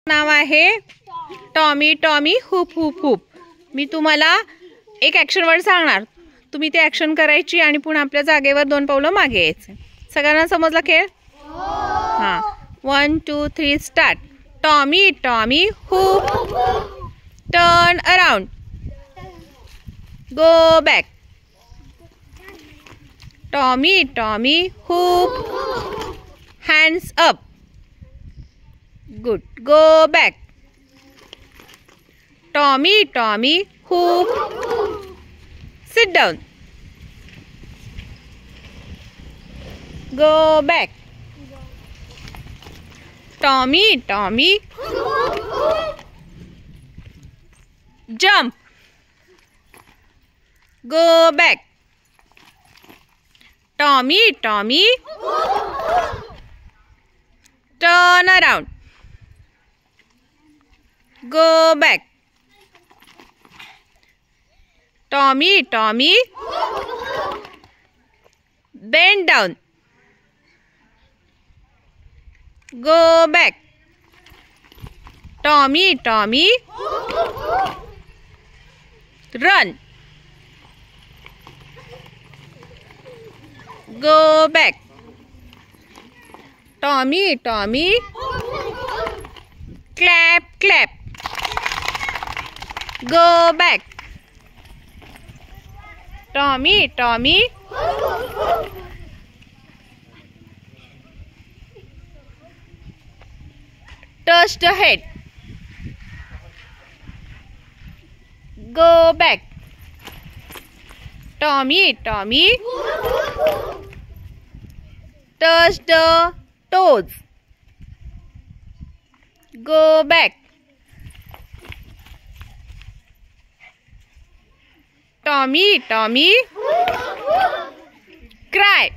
नाव आहे Tommy Tommy हुप हुप हुप। मी तुम्हाला एक ॲक्शन वर्ड सांगणार, तुम्ही ते ॲक्शन करायची आणि पुन्हा आपल्या जागेवर 2 पावलं मागे यायचे। सगळ्यांना समजला खेळ? हां, 1 2 3 start. Tommy Tommy hoop, turn around, go back. Tommy Tommy hoop, hands up, good, go back. Tommy Tommy hoop, sit down, go back। Tommy Tommy jump, go back। Tommy Tommy turn around, go back। Tommy Tommy bend down, go back। Tommy Tommy run, go back। Tommy Tommy clap clap, go back। Tommy Tommy touch the head, go back। Tommy Tommy touch the toes, go back। Tommy Tommy cry,